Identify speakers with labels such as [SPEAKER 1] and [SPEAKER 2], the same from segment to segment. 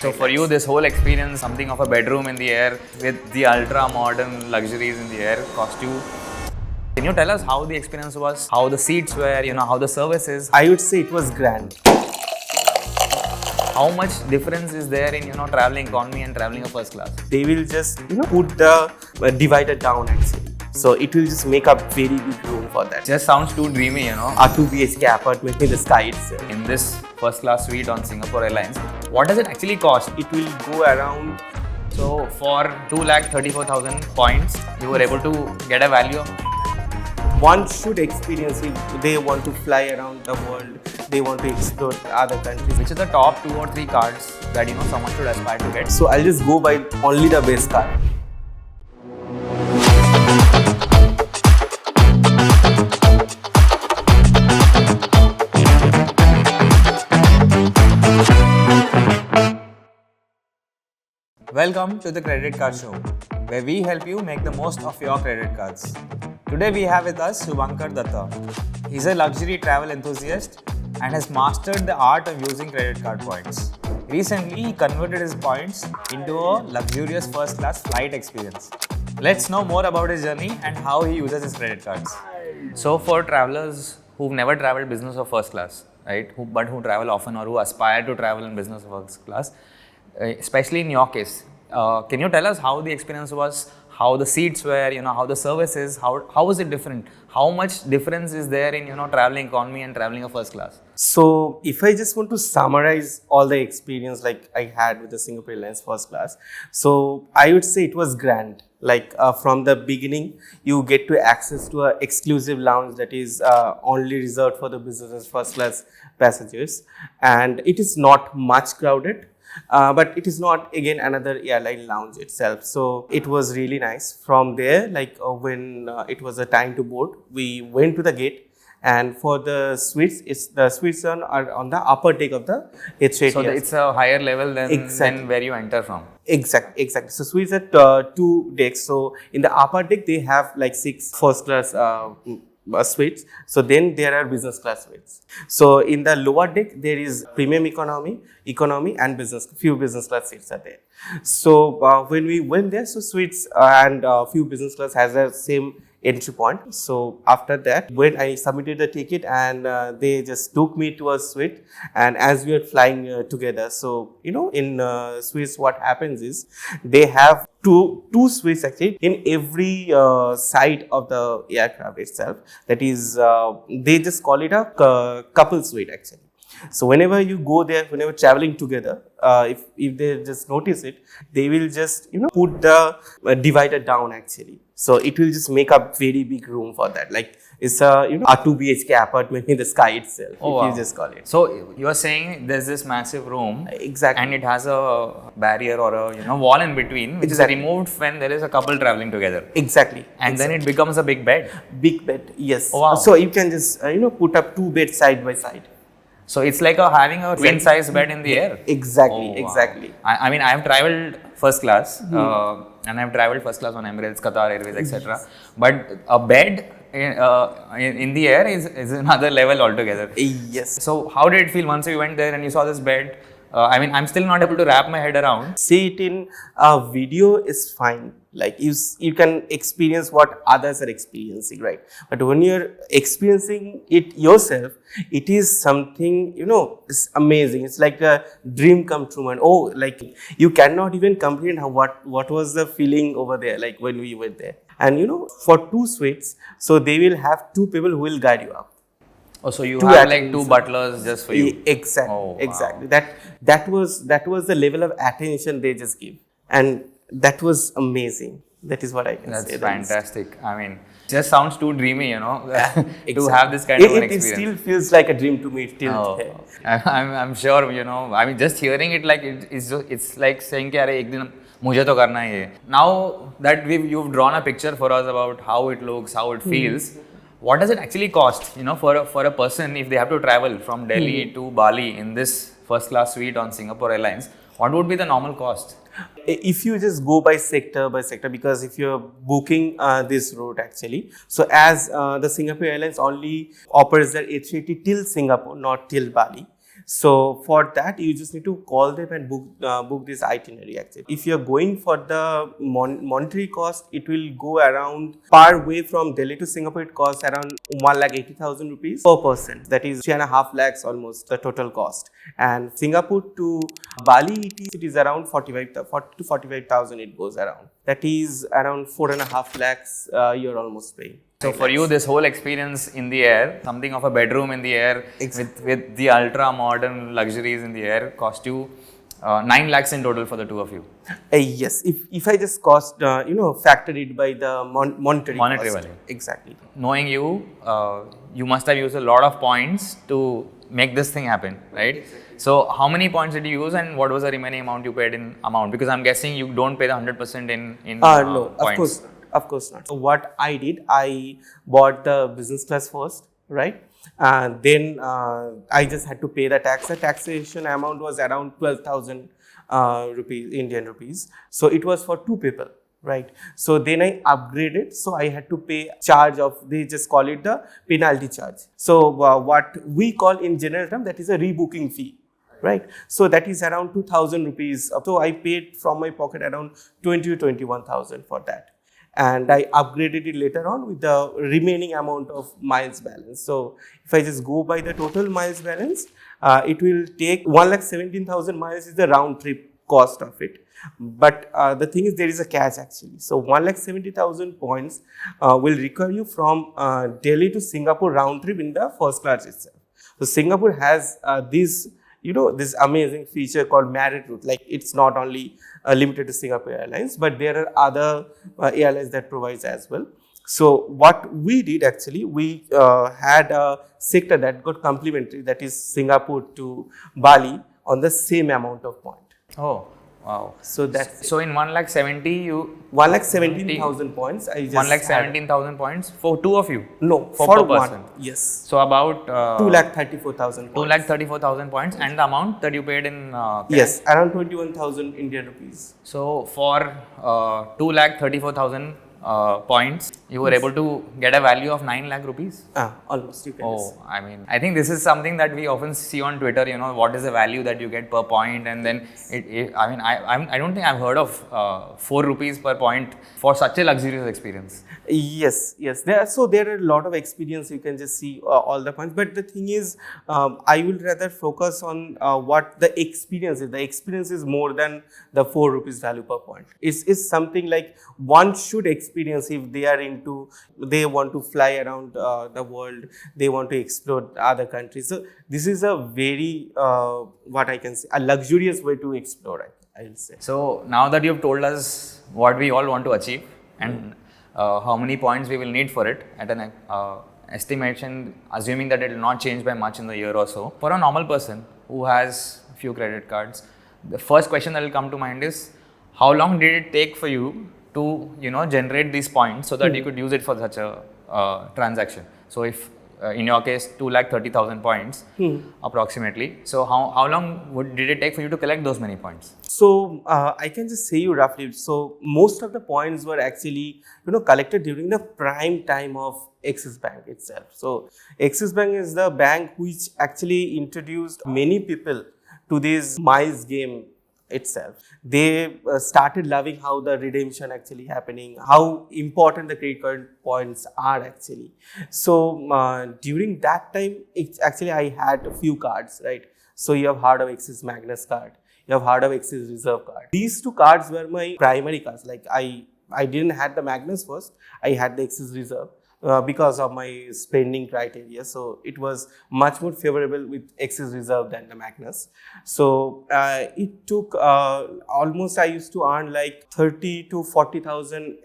[SPEAKER 1] So for you, this whole experience, something of a bedroom in the air with the ultra modern luxuries in the air, cost you. Can you tell us how the experience was, how the seats were, how the service is?
[SPEAKER 2] I would say it was grand.
[SPEAKER 1] How much difference is there in traveling economy and traveling a first class?
[SPEAKER 2] They will just put the divider down actually. So it will just make a very big room for that.
[SPEAKER 1] Just sounds too dreamy,
[SPEAKER 2] A 2 BHK apartment in the sky itself.
[SPEAKER 1] In this first class suite on Singapore Airlines, what does it actually cost?
[SPEAKER 2] It will go around.
[SPEAKER 1] So for 2,34,000 points, you were able to get a value of.
[SPEAKER 2] One should experience it. They want to fly around the world. They want to explore other countries.
[SPEAKER 1] Which are the top 2 or 3 cards that someone should aspire to get?
[SPEAKER 2] So I'll just go by only the best card.
[SPEAKER 1] Welcome to the Credit Card Show, where we help you make the most of your credit cards. Today we have with us Subhankar Dutta. He's a luxury travel enthusiast and has mastered the art of using credit card points. Recently, he converted his points into a luxurious first-class flight experience. Let's know more about his journey and how he uses his credit cards. So for travelers who've never traveled business or first class, right, but who travel often or who aspire to travel in business or first class, especially in your case, can you tell us how the experience was, how the seats were, how the service is, how was it different? How much difference is there in, traveling economy and traveling a first class?
[SPEAKER 2] So if I just want to summarize all the experience like I had with the Singapore Airlines first class, so I would say it was grand. Like from the beginning, you get to access to an exclusive lounge that is only reserved for the business first class passengers, and it is not much crowded. But it is not again another airline lounge itself. So it was really nice. From there, like when it was a time to board, we went to the gate, and for the suites, the suites are on the upper deck of the H8.
[SPEAKER 1] So it's a higher level than where you enter from.
[SPEAKER 2] Exactly. So suites at 2 decks. So in the upper deck, they have like 6 first class suites. So then there are business class suites. So in the lower deck there is premium economy and business. Few business class seats are there. So when we went there, so suites and few business class has the same entry point. So after that, when I submitted the ticket, and they just took me to a suite, and as we were flying together, so in suites what happens is they have two suites actually in every side of the aircraft itself. That is, they just call it a couple suite actually. So whenever you go there, whenever traveling together, if they just notice it, they will just put the divider down actually. So it will just make a very big room for that. Like it's a 2 BHK apartment in the sky itself. You just call it.
[SPEAKER 1] So you are saying there's this massive room,
[SPEAKER 2] exactly,
[SPEAKER 1] and it has a barrier or a wall in between, which is removed when there is a couple traveling together.
[SPEAKER 2] Exactly.
[SPEAKER 1] And then it becomes a big bed.
[SPEAKER 2] Big bed, yes.
[SPEAKER 1] Oh, wow.
[SPEAKER 2] So you can just put up 2 beds side by side.
[SPEAKER 1] So it's like having a twin size bed in the air.
[SPEAKER 2] Exactly,
[SPEAKER 1] Oh, wow.
[SPEAKER 2] exactly.
[SPEAKER 1] I mean, I have traveled first class, and I have traveled first class on Emirates, Qatar Airways, etc. But a bed in the air is another level altogether.
[SPEAKER 2] Yes.
[SPEAKER 1] So how did it feel once you went there and you saw this bed? I mean, I'm still not able to wrap my head around.
[SPEAKER 2] See it in a video is fine. Like you can experience what others are experiencing, right? But when you're experiencing it yourself, it is something, it's amazing. It's like a dream come true. And like you cannot even comprehend what was the feeling over there, like when we went there. And for 2 suites, so they will have 2 people who will guide you up.
[SPEAKER 1] Oh, so you have like 2 butlers just for you.
[SPEAKER 2] Exactly.
[SPEAKER 1] Oh, wow.
[SPEAKER 2] Exactly. That was the level of attention they just give, and that was amazing. That is what I can say.
[SPEAKER 1] That's fantastic. I mean, just sounds too dreamy,
[SPEAKER 2] Exactly.
[SPEAKER 1] to have this kind of an experience.
[SPEAKER 2] It still feels like a dream to me till today.
[SPEAKER 1] I'm sure, I mean, just hearing it, like it's like saying, "Ki, ek din mujhe to karna hai ye." Now that you've drawn a picture for us about how it looks, how it feels. What does it actually cost, for a person if they have to travel from Delhi to Bali in this first class suite on Singapore Airlines? What would be the normal cost?
[SPEAKER 2] If you just go by sector, because if you're booking this route actually, so as the Singapore Airlines only operates their A380 till Singapore, not till Bali. So for that, you just need to call them and book this itinerary actually. If you're going for the monetary cost, it will go around per way from Delhi to Singapore, it costs around 1,80,000 rupees per person. That is 3.5 lakhs almost the total cost. And Singapore to Bali, it is around 40 to 45,000 it goes around. That is around 4.5 lakhs you're almost paying.
[SPEAKER 1] So for you, this whole experience in the air, something of a bedroom in the air, with the ultra modern luxuries in the air, cost you 9 lakhs in total for the two of you.
[SPEAKER 2] Yes, if I just cost, factor it by the monetary cost.
[SPEAKER 1] Value.
[SPEAKER 2] Exactly.
[SPEAKER 1] Knowing you, you must have used a lot of points to make this thing happen, right? Exactly. So how many points did you use, and what was the remaining amount you paid in amount? Because I'm guessing you don't pay the 100% in
[SPEAKER 2] no,
[SPEAKER 1] points.
[SPEAKER 2] Of course not. So what I did, I bought the business class first, right? Then I just had to pay the tax. The taxation amount was around 12,000 rupees, Indian rupees. So it was for 2 people, right? So then I upgraded. So I had to pay charge of, they just call it the penalty charge. So what we call in general term, that is a rebooking fee. Right, so that is around 2,000 rupees. So I paid from my pocket around 20 to 21,000 for that, and I upgraded it later on with the remaining amount of miles balance. So if I just go by the total miles balance, it will take 1,17,000 miles is the round trip cost of it. But the thing is, there is a catch actually. So 1,70,000 points will require you from Delhi to Singapore round trip in the first class itself. So Singapore has this amazing feature called merit route. Like, it's not only limited to Singapore Airlines, but there are other airlines that provides as well. So what we did actually, we had a sector that got complimentary, that is Singapore to Bali on the same amount of point.
[SPEAKER 1] Oh, wow.
[SPEAKER 2] So that's
[SPEAKER 1] so in 1,70,000 you
[SPEAKER 2] 1,17,000 points. I just
[SPEAKER 1] 1,17,000 points for two of you.
[SPEAKER 2] No,
[SPEAKER 1] for
[SPEAKER 2] per
[SPEAKER 1] person.
[SPEAKER 2] one. Yes.
[SPEAKER 1] So about
[SPEAKER 2] 2,34,000.
[SPEAKER 1] 2,34,000 points, and the amount that you paid in cash?
[SPEAKER 2] Yes, around 21,000 Indian rupees.
[SPEAKER 1] So for 2,34,000 points, you were able to get a value of 9 lakh rupees.
[SPEAKER 2] Almost, you can say.
[SPEAKER 1] I mean, I think this is something that we often see on Twitter. What is the value that you get per point, and then I don't think I've heard of 4 rupees per point for such a luxurious experience.
[SPEAKER 2] Yes. There are a lot of experience. You can just see all the points. But the thing is, I will rather focus on what the experience is. The experience is more than the 4 rupees value per point. It's something like one should experience if they want to fly around the world, they want to explore other countries. So this is a very, what I can say, a luxurious way to explore, I will say.
[SPEAKER 1] So now that you've told us what we all want to achieve and how many points we will need for it, at an estimation, assuming that it will not change by much in the year or so, for a normal person who has a few credit cards, the first question that will come to mind is, how long did it take for you to generate these points so that you could use it for such a transaction? So if in your case 2,30,000 points approximately, so how long did it take for you to collect those many points?
[SPEAKER 2] So I can just say you roughly. So most of the points were actually collected during the prime time of Axis Bank itself. So Axis Bank is the bank which actually introduced many people to this miles game itself. They started loving how the redemption actually happening, how important the credit card points are actually. So during that time, I had a few cards, right? So you have heard of Axis Magnus card, you have heard of Axis Reserve card. These two cards were my primary cards. Like I didn't have the Magnus first, I had the Axis Reserve. Because of my spending criteria. So it was much more favorable with Axis Reserve than the Magnus. So it took almost, I used to earn like 30 to 40,000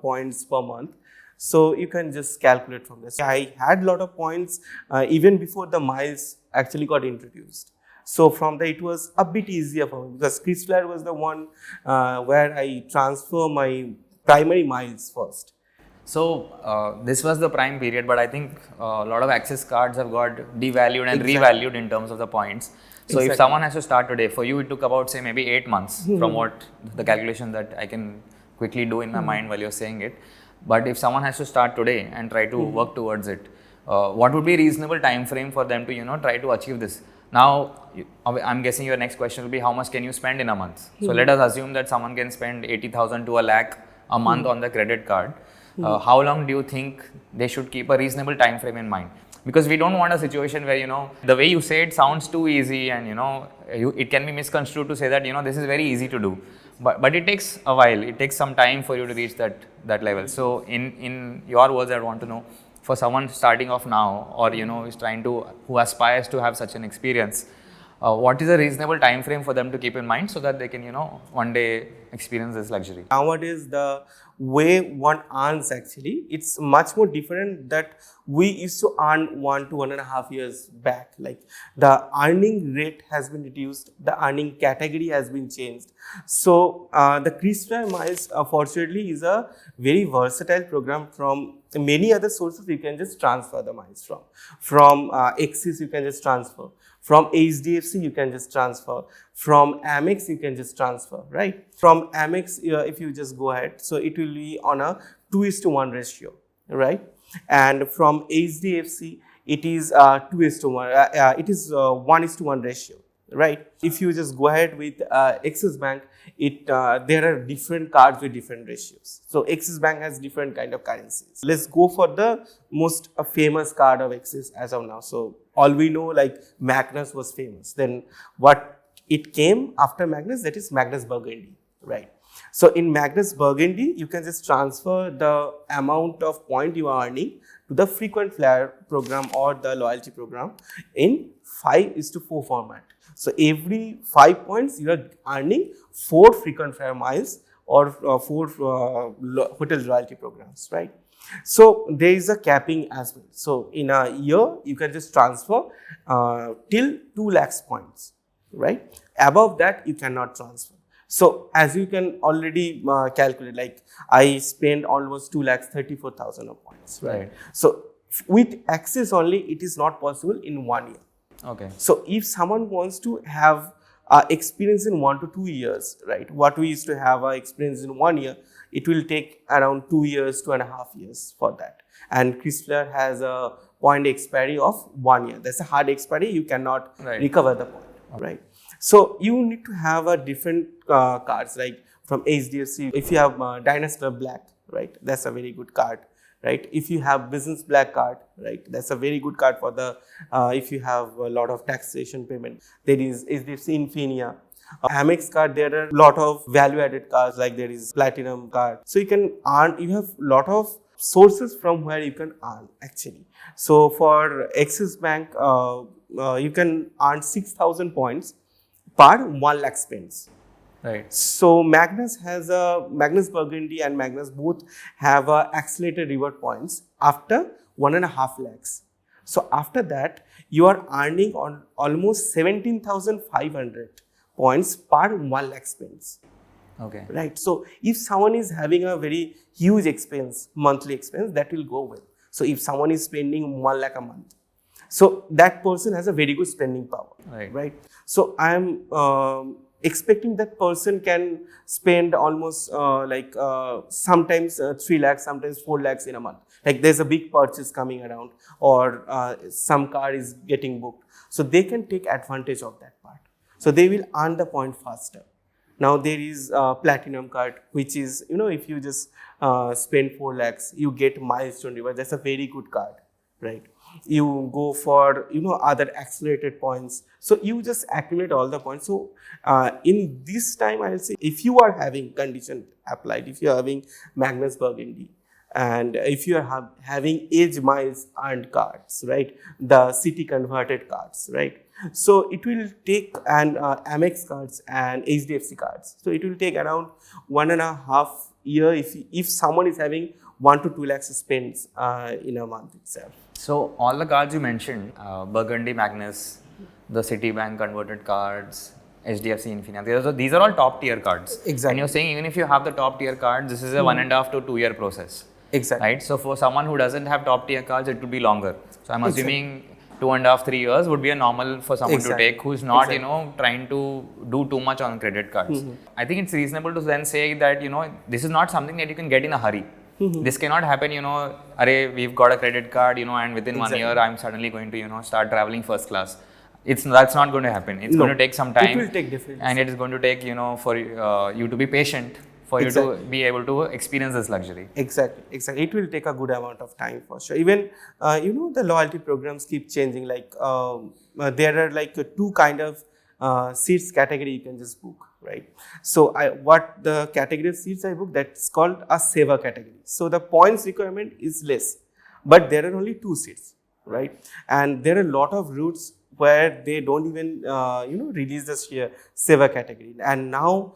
[SPEAKER 2] points per month. So you can just calculate from this. I had a lot of points even before the miles actually got introduced. So from there, it was a bit easier for me because KrisFlyer was the one where I transfer my primary miles first.
[SPEAKER 1] So this was the prime period, but I think a lot of Axis cards have got devalued and revalued in terms of the points. So if someone has to start today, for you it took about say maybe 8 months from what the calculation that I can quickly do in my mind while you're saying it. But if someone has to start today and try to work towards it, what would be a reasonable time frame for them to try to achieve this? Now, I'm guessing your next question will be how much can you spend in a month? So let us assume that someone can spend 80,000 to a lakh a month on the credit card. How long do you think they should keep a reasonable time frame in mind? Because we don't want a situation where, the way you say it sounds too easy and, it can be misconstrued to say that, this is very easy to do. But it takes a while. It takes some time for you to reach that level. So in your words, I want to know, for someone starting off now or, who aspires to have such an experience, what is a reasonable time frame for them to keep in mind so that they can, one day experience this luxury?
[SPEAKER 2] Nowadays, the way one earns actually, it's much more different that we used to earn 1 to 1.5 years back. Like the earning rate has been reduced, the earning category has been changed. So the KrisFlyer Miles, fortunately, is a very versatile program. From many other sources you can just transfer the miles from. From Axis you can just transfer. From HDFC you can just transfer. From Amex you can just transfer, right? From Amex, if you just go ahead, so it will be on a 2:1 ratio, right? And from HDFC it is 2:1. It is 1:1 ratio, right? If you just go ahead with Axis Bank, there are different cards with different ratios. So Axis Bank has different kind of currencies. Let's go for the most famous card of Axis as of now. So all we know, like Magnus was famous. Then what it came after Magnus, that is Magnus Burgundy, right? So in Magnus Burgundy, you can just transfer the amount of point you are earning to the frequent flyer program or the loyalty program in 5:4 format. So every 5 points you are earning 4 frequent flyer miles or 4 hotel loyalty programs, right? So there is a capping as well. So in a year you can just transfer till 2 lakhs points, right? Above that you cannot transfer. So as you can already calculate, like I spend almost 2,34,000 of points, right? So with Axis only, it is not possible in 1 year.
[SPEAKER 1] Okay.
[SPEAKER 2] So if someone wants to have experience in 1 to 2 years, right? What we used to have experience in 1 year, it will take around 2 years, 2.5 years for that. And KrisFlyer has a point expiry of 1 year. That's a hard expiry. You cannot recover the point, right? So you need to have a different cards, like from HDFC. If you have Diners Club Black, right? That's a very good card, right? If you have Business Black card, right? That's a very good card for the if you have a lot of taxation payment. There is HDFC Infinia. Amex card, there are a lot of value-added cards, like there is Platinum card. So you can earn, you have a lot of sources from where you can earn actually. So for Axis Bank, you can earn 6,000 points per 1 lakh spends.
[SPEAKER 1] Right.
[SPEAKER 2] So Magnus Burgundy and Magnus both have accelerated reward points after 1.5 lakhs. So after that, you are earning on almost 17,500 points per 1 lakh spends.
[SPEAKER 1] Okay.
[SPEAKER 2] Right. So if someone is having a very huge expense, monthly expense, that will go well. So if someone is spending 1 lakh a month, so that person has a very good spending power. Right. So I am expecting that person can spend almost sometimes 3 lakhs, sometimes 4 lakhs in a month. Like there's a big purchase coming around or some car is getting booked. So they can take advantage of that part. So they will earn the point faster. Now there is Platinum card, which is, if you just spend 4 lakhs, you get milestone reward. That's a very good card, right? You go for, other accelerated points. So you just accumulate all the points. So in this time, I will say, if you are having condition applied, if you are having Magnus Burgundy, and if you are having Edge Miles earned cards, right? The city converted cards, right? So it will take Amex cards and HDFC cards. So it will take around 1.5 years if someone is having 1 to 2 lakhs spends in a month itself.
[SPEAKER 1] So all the cards you mentioned, Burgundy, Magnus, the Citibank converted cards, HDFC Infinia, these are all top tier cards.
[SPEAKER 2] Exactly.
[SPEAKER 1] And you're saying even if you have the top tier cards, this is a 1.5 to 2 year process.
[SPEAKER 2] Exactly.
[SPEAKER 1] Right. So for someone who doesn't have top tier cards, it would be longer. So I'm assuming 2.5, 3 years would be a normal for someone to take who's not, trying to do too much on credit cards. I think it's reasonable to then say that, this is not something that you can get in a hurry. This cannot happen, we've got a credit card, and within 1 year, I'm suddenly going to, start traveling first class. that's not going to happen. It's going to take some time.
[SPEAKER 2] It will take definitely.
[SPEAKER 1] And it is going to take, for you to be patient for you to be able to experience this luxury.
[SPEAKER 2] Exactly. It will take a good amount of time for sure. Even, the loyalty programs keep changing. Like, there are like two kind of seats category you can just book, right? So, what the category of seats I book, that's called a saver category. So, the points requirement is less, but there are only 2 seats, right? And there are a lot of routes where they don't even, release the saver category. And now,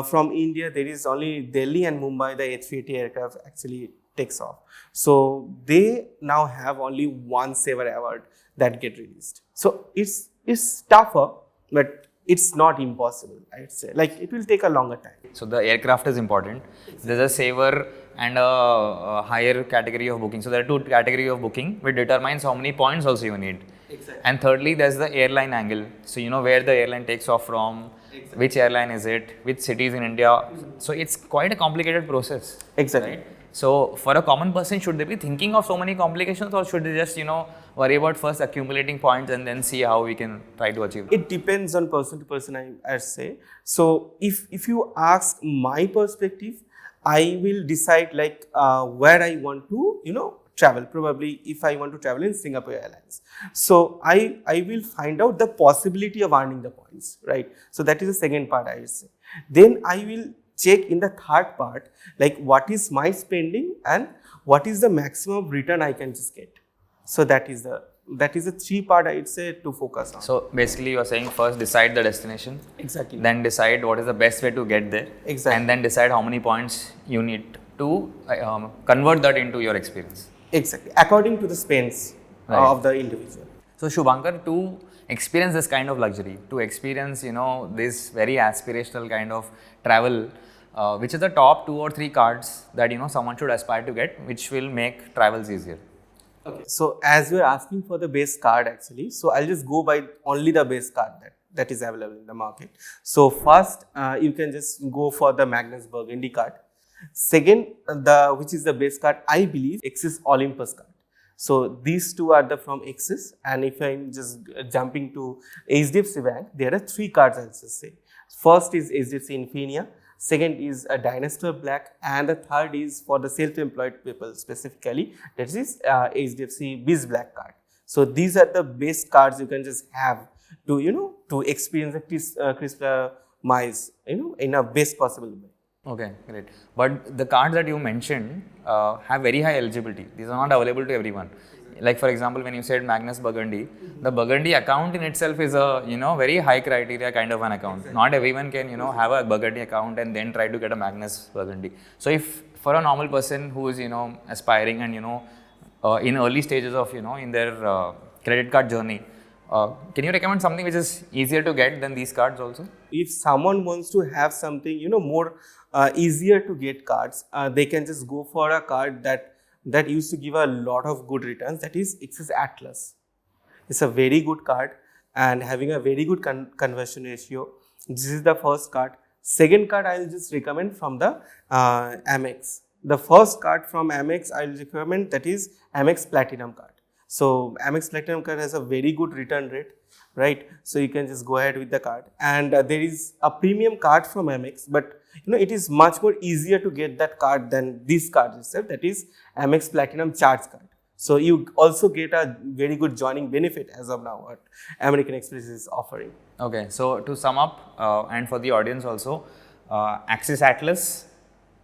[SPEAKER 2] from India, there is only Delhi and Mumbai, the A380 aircraft actually takes off. So, they now have only one saver award that get released. So, it's tougher, but it's not impossible, I'd say. Like, it will take a longer time.
[SPEAKER 1] So the aircraft is important. There's a saver and a higher category of booking. So there are 2 categories of booking, which determines how many points also you need.
[SPEAKER 2] Exactly.
[SPEAKER 1] And thirdly, there's the airline angle. So you know where the airline takes off from, which airline is it, which cities in India. So it's quite a complicated process.
[SPEAKER 2] Exactly.
[SPEAKER 1] Right? So for a common person, should they be thinking of so many complications, or should they just, worry about first accumulating points and then see how we can try to achieve
[SPEAKER 2] it? It depends on person to person, I'd say. So if you ask my perspective, I will decide like where I want to, travel. Probably if I want to travel in Singapore Airlines. So I will find out the possibility of earning the points, right? So that is the second part, I will say. Then I will check in the third part, like what is my spending and what is the maximum return I can just get. So that is the 3 part I would say to focus on.
[SPEAKER 1] So basically you are saying first decide the destination.
[SPEAKER 2] Exactly.
[SPEAKER 1] Then decide what is the best way to get there.
[SPEAKER 2] Exactly.
[SPEAKER 1] And then decide how many points you need to convert that into your experience.
[SPEAKER 2] Exactly. According to the spends of the individual.
[SPEAKER 1] So Subhankar, to experience this kind of luxury, to experience, this very aspirational kind of travel, which are the top 2 or 3 cards that, someone should aspire to get, which will make travels easier?
[SPEAKER 2] Okay. So as you are asking for the base card actually, so I'll just go by only the base card that is available in the market. So first, you can just go for the Magnus Burgundy card. Second, which is the base card, I believe, Axis Olympus card. So these 2 are from Axis, and if I'm just jumping to HDFC Bank, there are 3 cards I'll just say. First is HDFC Infinia, second is a Dynastar Black, and the third is for the self-employed people specifically, that is HDFC Biz Black card. So these are the best cards you can just have to, to experience the crisp miles, in a best possible way.
[SPEAKER 1] Okay, great. But the cards that you mentioned have very high eligibility. These are not available to everyone. Like for example, when you said Magnus Burgundy, the Burgundy account in itself is a very high criteria kind of an account. Exactly. Not everyone can have a Burgundy account and then try to get a Magnus Burgundy. So if for a normal person who is aspiring and in early stages of in their credit card journey, can you recommend something which is easier to get than these cards also?
[SPEAKER 2] If someone wants to have something more easier to get cards, they can just go for a card that used to give a lot of good returns, that is Axis Atlas. It's a very good card and having a very good conversion ratio. This is the first card. Second card I will just recommend from the Amex. The first card from Amex I will recommend, that is Amex Platinum card. So Amex Platinum card has a very good return rate, right? So you can just go ahead with the card. And there is a premium card from Amex, but it is much more easier to get that card than this card itself, that is Amex Platinum Charge card. So you also get a very good joining benefit as of now what American Express is offering.
[SPEAKER 1] Okay, so to sum up and for the audience also, Axis Atlas,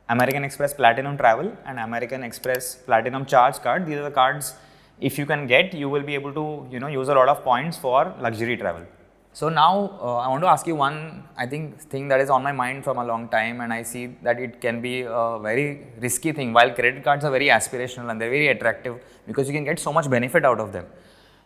[SPEAKER 1] American Express Platinum Travel and American Express Platinum Charge card, these are the cards if you can get, you will be able to use a lot of points for luxury travel. So now I want to ask you one thing that is on my mind from a long time, and I see that it can be a very risky thing. While credit cards are very aspirational and they're very attractive because you can get so much benefit out of them,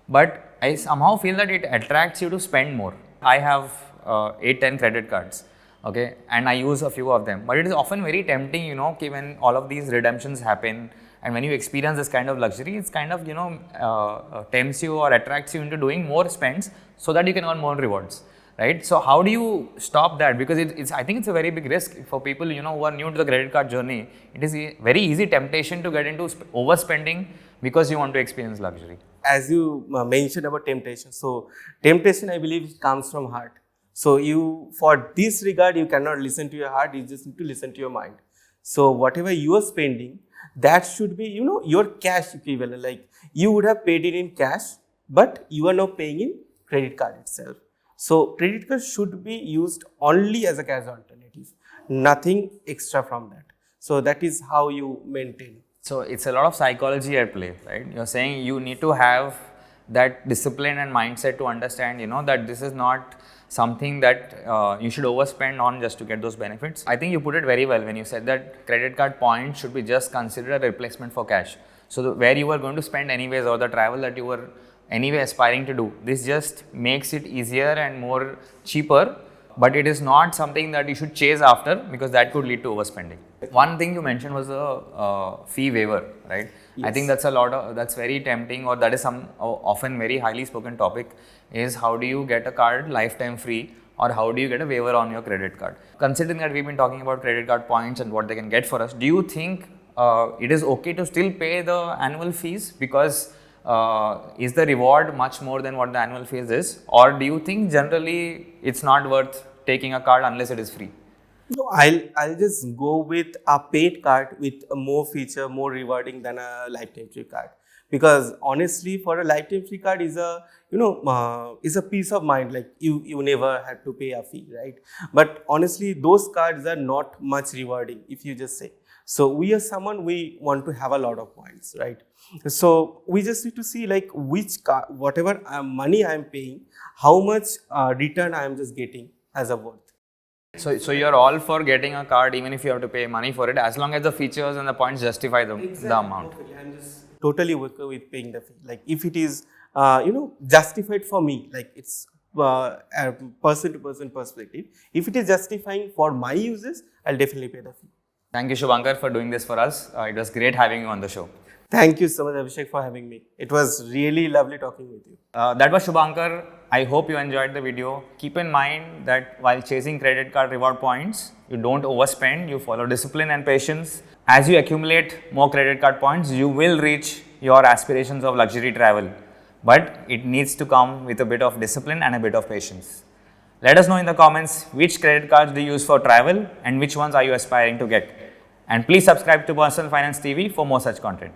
[SPEAKER 1] but I somehow feel that it attracts you to spend more. I have 8-10 credit cards, okay, and I use a few of them, but it is often very tempting, when all of these redemptions happen. And when you experience this kind of luxury, it's kind of, tempts you or attracts you into doing more spends so that you can earn more rewards. right? So how do you stop that? Because it's I think it's a very big risk for people, you know, who are new to the credit card journey. It is a very easy temptation to get into overspending because you want to experience luxury.
[SPEAKER 2] As you mentioned about temptation, so temptation, I believe, comes from heart. So you, for this regard, you cannot listen to your heart, you just need to listen to your mind. So whatever you are spending, that should be, you know, your cash equivalent. Like you would have paid it in cash, but you are now paying in credit card itself. So credit card should be used only as a cash alternative, nothing extra from that. So that is how you maintain.
[SPEAKER 1] So it's a lot of psychology at play, right? You're saying you need to have that discipline and mindset to understand, you know, that this is not something that you should overspend on just to get those benefits. I think you put it very well when you said that credit card points should be just considered a replacement for cash. So where you were going to spend anyways, or the travel that you were anyway aspiring to do, this just makes it easier and more cheaper, but it is not something that you should chase after because that could lead to overspending. One thing you mentioned was the fee waiver, right? Yes. I think that's very tempting, or that is some often very highly spoken topic, is how do you get a card lifetime free, or how do you get a waiver on your credit card? Considering that we've been talking about credit card points and what they can get for us, do you think it is okay to still pay the annual fees? Because is the reward much more than what the annual fees is, or do you think generally it's not worth taking a card unless it is free?
[SPEAKER 2] No, I'll just go with a paid card with a more feature, more rewarding than a lifetime free card. Because honestly, for a lifetime free card is a, you know, is a peace of mind. Like you never had to pay a fee, right? But honestly, those cards are not much rewarding if you just say. So we are someone, we want to have a lot of points, right? So we just need to see like which card, whatever money I am paying, how much return I am just getting as a worth.
[SPEAKER 1] So you're all for getting a card even if you have to pay money for it, as long as the features and the points justify the amount.
[SPEAKER 2] I'm just totally okay with paying the fee. Like if it is, you know, justified for me, like it's a person to person perspective. If it is justifying for my uses, I'll definitely pay the fee.
[SPEAKER 1] Thank you, Subhankar, for doing this for us. It was great having you on the show.
[SPEAKER 2] Thank you so much, Abhishek, for having me. It was really lovely talking with you.
[SPEAKER 1] That was Subhankar. I hope you enjoyed the video. Keep in mind that while chasing credit card reward points, you don't overspend, you follow discipline and patience. As you accumulate more credit card points, you will reach your aspirations of luxury travel. But it needs to come with a bit of discipline and a bit of patience. Let us know in the comments which credit cards do you use for travel and which ones are you aspiring to get. And please subscribe to Personal Finance TV for more such content.